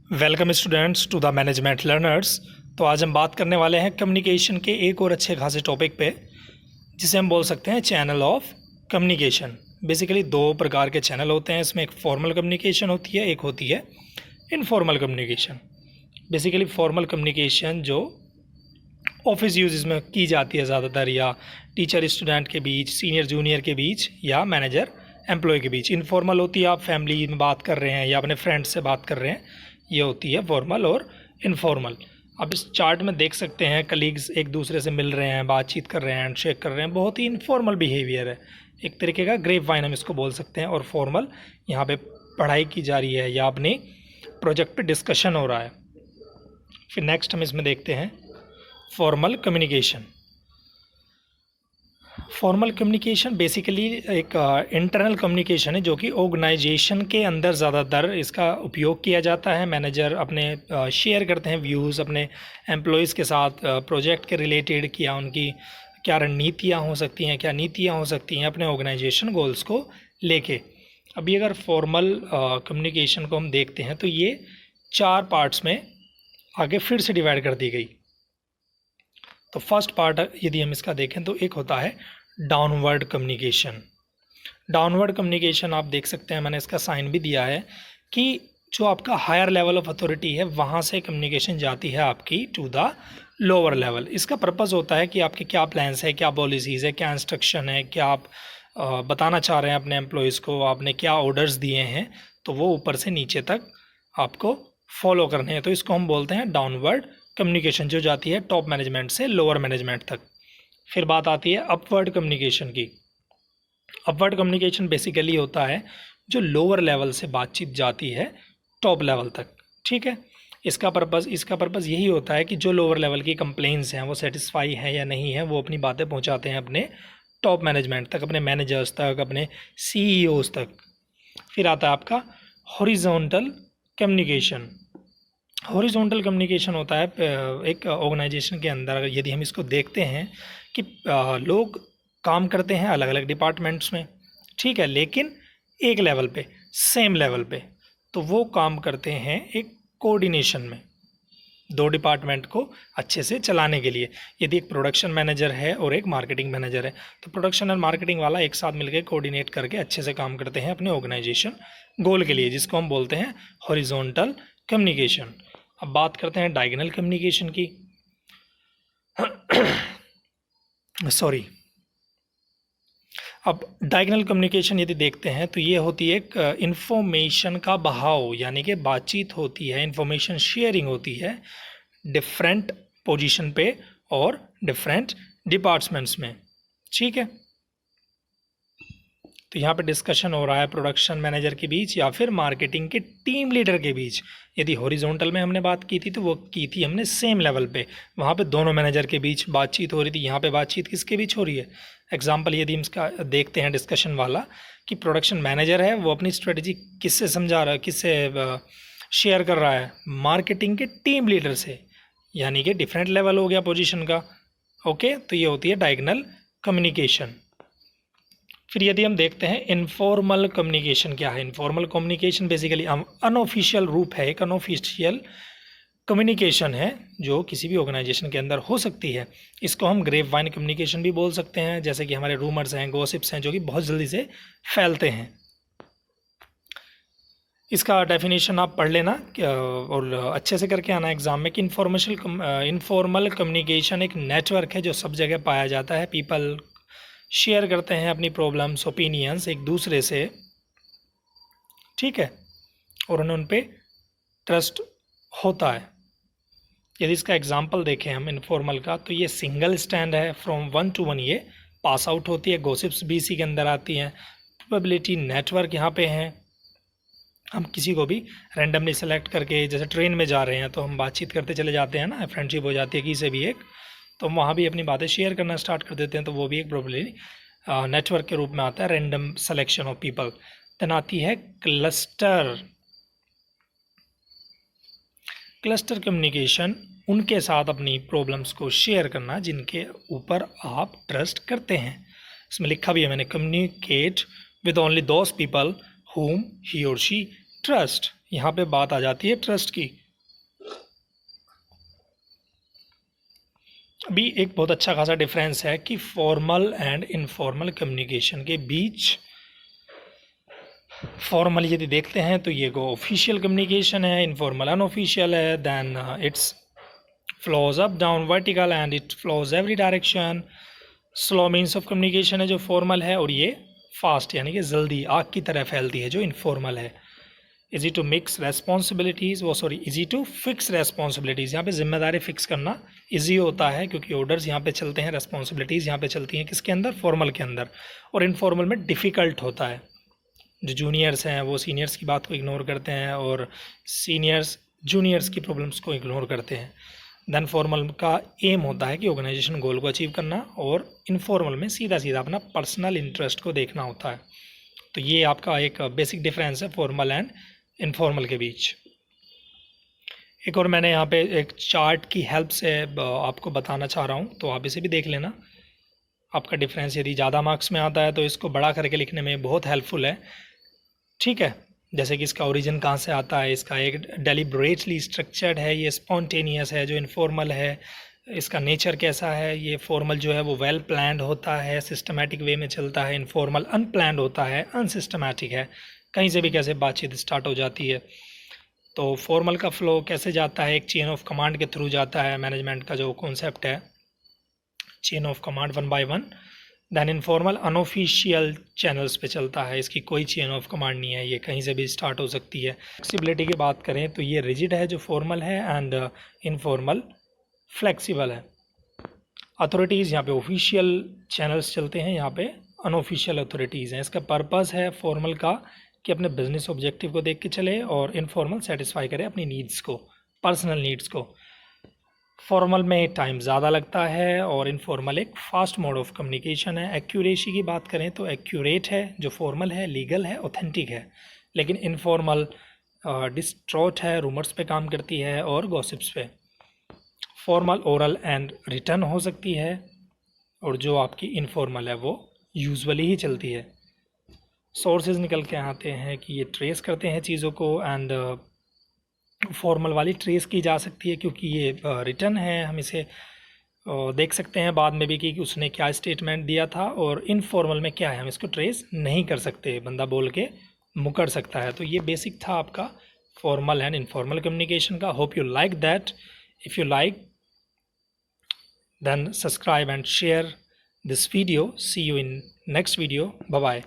Welcome students to the management learners. तो आज हम बात करने वाले हैं कम्युनिकेशन के एक और अच्छे खासे टॉपिक पे, जिसे हम बोल सकते हैं चैनल ऑफ कम्युनिकेशन। बेसिकली दो प्रकार के चैनल होते हैं, इसमें एक फॉर्मल कम्युनिकेशन होती है, एक होती है informal communication. Basically formal communication जो ऑफिस यूज में की जाती है ज़्यादातर, या टीचर स्टूडेंट के बीच, सीनियर जूनियर के बीच, या मैनेजर एम्प्लॉय के बीच। इनफॉर्मल होती है आप फैमिली में बात कर रहे हैं या अपने फ्रेंड से बात कर रहे हैं, ये होती है फॉर्मल और इनफॉर्मल। अब इस चार्ट में देख सकते हैं कलीग्स एक दूसरे से मिल रहे हैं, बातचीत कर रहे हैं, हैंडशेक कर रहे हैं, बहुत ही इनफॉर्मल बिहेवियर है, एक तरीके का ग्रेप वाइन हम इसको बोल सकते हैं। और फॉर्मल यहाँ पे पढ़ाई की जा रही है या अपने प्रोजेक्ट पे डिस्कशन हो रहा है। फिर नेक्स्ट हम इसमें देखते हैं formal communication. Formal communication basically एक इंटरनल कम्युनिकेशन है जो कि ऑर्गेनाइजेशन के अंदर ज़्यादातर इसका उपयोग किया जाता है। मैनेजर अपने शेयर करते हैं व्यूज़ अपने एम्प्लॉयज़ के साथ प्रोजेक्ट के रिलेटेड, क्या उनकी क्या रणनीतियाँ हो सकती हैं, क्या नीतियाँ हो सकती हैं अपने ऑर्गेनाइजेशन गोल्स को लेके। अभी अगर फॉर्मल कम्युनिकेशन को हम देखते हैं तो ये 4 पार्ट्स में आगे फिर से डिवाइड कर दी गई। तो फर्स्ट पार्ट यदि हम इसका देखें तो एक होता है डाउनवर्ड कम्युनिकेशन। डाउनवर्ड कम्युनिकेशन आप देख सकते हैं, मैंने इसका साइन भी दिया है कि जो आपका हायर लेवल ऑफ अथॉरिटी है वहाँ से कम्युनिकेशन जाती है आपकी टू द लोअर लेवल। इसका पर्पस होता है कि आपके क्या प्लान्स है, क्या पॉलिसीज़ है, क्या इंस्ट्रक्शन है, क्या आप बताना चाह रहे हैं अपने एम्प्लॉयज़ को, आपने क्या ऑर्डर्स दिए हैं, तो वो ऊपर से नीचे तक आपको फॉलो करने हैं। तो इसको हम बोलते हैं डाउनवर्ड कम्युनिकेशन, जो जाती है टॉप मैनेजमेंट से लोअर मैनेजमेंट तक। फिर बात आती है अपवर्ड कम्युनिकेशन की। अपवर्ड कम्युनिकेशन बेसिकली होता है जो लोअर लेवल से बातचीत जाती है टॉप लेवल तक, ठीक है। इसका पर्पस यही होता है कि जो लोअर लेवल की कंप्लेंट्स हैं वो सेटिस्फाई है या नहीं है, वो अपनी बातें पहुंचाते हैं अपने टॉप मैनेजमेंट तक, अपने मैनेजर्स तक, अपने CEOs तक। फिर आता है आपका हॉरिजॉन्टल कम्युनिकेशन। हॉरिजॉन्टल कम्युनिकेशन होता है एक ऑर्गेनाइजेशन के अंदर, यदि हम इसको देखते हैं कि लोग काम करते हैं अलग अलग डिपार्टमेंट्स में, ठीक है, लेकिन एक लेवल पे, सेम लेवल पे, तो वो काम करते हैं एक कोऑर्डिनेशन में, दो डिपार्टमेंट को अच्छे से चलाने के लिए। यदि एक प्रोडक्शन मैनेजर है और एक मार्केटिंग मैनेजर है, तो प्रोडक्शन और मार्केटिंग वाला एक साथ मिलकर कोऑर्डिनेट करके अच्छे से काम करते हैं अपने ऑर्गेनाइजेशन गोल के लिए, जिसको हम बोलते हैं हॉरिजॉन्टल कम्युनिकेशन। अब बात करते हैं डायगोनल कम्युनिकेशन की। सॉरी, अब डायगोनल कम्युनिकेशन यदि देखते हैं तो ये होती है एक इंफॉर्मेशन का बहाव, यानी कि बातचीत होती है, इंफॉर्मेशन शेयरिंग होती है डिफरेंट पोजीशन पे और डिफरेंट डिपार्टमेंट्स में, ठीक है। तो यहाँ पे डिस्कशन हो रहा है प्रोडक्शन मैनेजर के बीच या फिर मार्केटिंग के टीम लीडर के बीच। यदि हॉरिजॉन्टल में हमने बात की थी तो वो की थी हमने सेम लेवल पे, वहाँ पे दोनों मैनेजर के बीच बातचीत हो रही थी। यहाँ पे बातचीत किसके बीच हो रही है? एग्जाम्पल यदि हम इसका देखते हैं डिस्कशन वाला, कि प्रोडक्शन मैनेजर है वो अपनी स्ट्रेटजी किससे समझा रहा है, किससे शेयर कर रहा है? मार्केटिंग के टीम लीडर से, यानी कि डिफरेंट लेवल हो गया पोजीशन का। ओके, तो ये होती है डायगोनल कम्युनिकेशन। फिर यदि हम देखते हैं इनफॉर्मल कम्युनिकेशन क्या है। इनफॉर्मल कम्युनिकेशन बेसिकली अनऑफिशियल रूप है, एक अनऑफिशियल कम्युनिकेशन है जो किसी भी ऑर्गेनाइजेशन के अंदर हो सकती है। इसको हम ग्रेप वाइन कम्युनिकेशन भी बोल सकते हैं, जैसे कि हमारे रूमर्स हैं, गॉसिप्स हैं, जो कि बहुत जल्दी से फैलते हैं। इसका डेफिनेशन आप पढ़ लेना और अच्छे से करके आना एग्जाम में, कि इनफॉर्मल कम्युनिकेशन एक नेटवर्क है जो सब जगह पाया जाता है। पीपल शेयर करते हैं अपनी प्रॉब्लम्स, ओपिनियंस एक दूसरे से, ठीक है, और उन्हें उन पे ट्रस्ट होता है। यदि इसका एग्जांपल देखें हम इनफॉर्मल का, तो ये सिंगल स्टैंड है, फ्रॉम 1 to 1 ये पास आउट होती है, गॉसिप्स भी इसी के अंदर आती हैं। प्रोबेबिलिटी नेटवर्क यहाँ पे हैं, हम किसी को भी रैंडमली सेलेक्ट करके, जैसे ट्रेन में जा रहे हैं तो हम बातचीत करते चले जाते हैं ना, फ्रेंडशिप हो जाती है किसी से भी एक, तो वहाँ भी अपनी बातें शेयर करना स्टार्ट कर देते हैं, तो वो भी एक प्रोबेबिलिटी नेटवर्क के रूप में आता है, random selection of people. Then आती है क्लस्टर कम्युनिकेशन, उनके साथ अपनी प्रॉब्लम्स को शेयर करना जिनके ऊपर आप ट्रस्ट करते हैं। इसमें लिखा भी है मैंने, communicate with only those people whom he or she trust, यहाँ पे बात आ जाती है ट्रस्ट की। अभी एक बहुत अच्छा खासा डिफरेंस है कि फॉर्मल एंड इनफॉर्मल कम्युनिकेशन के बीच। फॉर्मल यदि देखते हैं तो ये को ऑफिशियल कम्युनिकेशन है, इनफॉर्मल अनऑफिशियल है, then its flows up down vertical and it flows every direction. Slow means of communication है जो फॉर्मल है, और ये फास्ट यानी कि जल्दी आग की तरह फैलती है जो इनफॉर्मल है। इजी टू मिक्स रेस्पॉन्सिबिलिटीज़, वो sorry easy to fix responsibilities, यहाँ पे जिम्मेदारी फिक्स करना इजी होता है क्योंकि ऑर्डर्स यहाँ पे चलते हैं, रेस्पॉन्सिबिलिटीज़ यहाँ पे चलती हैं किसके अंदर, फॉर्मल के अंदर। और इनफॉर्मल में डिफ़िकल्ट होता है, जो जूनियर्स हैं वो सीनियर्स की बात को इग्नोर करते हैं और सीनियर्स जूनियर्स की प्रॉब्लम्स को इग्नोर करते हैं। देन फॉर्मल का एम होता है कि ऑर्गेनाइजेशन गोल को अचीव करना, और इनफॉर्मल में सीधा सीधा अपना पर्सनल इंटरेस्ट को देखना होता है। तो ये आपका एक बेसिक डिफरेंस है फॉर्मल एंड इनफॉर्मल के बीच। एक और मैंने यहाँ पे एक चार्ट की हेल्प से आपको बताना चाह रहा हूँ, तो आप इसे भी देख लेना। आपका डिफरेंस यदि ज़्यादा मार्क्स में आता है तो इसको बड़ा करके लिखने में बहुत हेल्पफुल है, ठीक है। जैसे कि इसका ओरिजिन कहाँ से आता है, इसका एक डेलिब्रेटली स्ट्रक्चर्ड है, ये स्पॉन्टेनियस है जो इनफॉर्मल है, इसका नेचर कैसा है, ये फॉर्मल जो है वो वेल प्लान्ड होता है, सिस्टमेटिक वे में चलता है, इनफॉर्मल अनप्लान्ड होता है, अनसिस्टमेटिक है, कहीं से भी कैसे बातचीत स्टार्ट हो जाती है। तो फॉर्मल का फ्लो कैसे जाता है, एक चेन ऑफ कमांड के थ्रू जाता है, मैनेजमेंट का जो कॉन्सेप्ट है chain of command one by one. Than informal unofficial channels पे चलता है, इसकी कोई चेन ऑफ कमांड नहीं है, ये कहीं से भी स्टार्ट हो सकती है। फ्लेक्सिबिलिटी की बात करें तो ये रिजिड है जो फॉर्मल है, एंड इनफॉर्मल फ्लेक्सिबल है। अथॉरिटीज़ यहाँ पे ऑफिशियल चैनल्स चलते हैं, यहाँ पे अनऑफिशियल अथॉरिटीज़ हैं। इसका पर्पस है फॉर्मल का कि अपने बिजनेस ऑब्जेक्टिव को देख के चले, और इनफॉर्मल सेटिस्फाई करे अपनी नीड्स को, पर्सनल नीड्स को। फॉर्मल में टाइम ज़्यादा लगता है, और इनफॉर्मल एक फास्ट मोड ऑफ कम्युनिकेशन है। एक्यूरेसी की बात करें तो एक्यूरेट है जो फॉर्मल है, लीगल है, ऑथेंटिक है, लेकिन इनफॉर्मल डिस्ट्रॉट है, रूमर्स पे काम करती है और गॉसिप्स पे। फॉर्मल ओरल एंड रिटर्न हो सकती है, और जो आपकी इनफॉर्मल है वो यूजुअली ही चलती है। सोर्सेज निकल के आते हैं कि ये ट्रेस करते हैं चीज़ों को, एंड फॉर्मल वाली ट्रेस की जा सकती है क्योंकि ये रिटर्न है, हम इसे देख सकते हैं बाद में भी कि उसने क्या स्टेटमेंट दिया था, और इनफॉर्मल में क्या है हम इसको ट्रेस नहीं कर सकते, बंदा बोल के मुकर सकता है। तो ये बेसिक था आपका फॉर्मल एंड इनफॉर्मल कम्युनिकेशन का। Hope you like that. If you like then subscribe and share this video. See you in next video. Bye bye.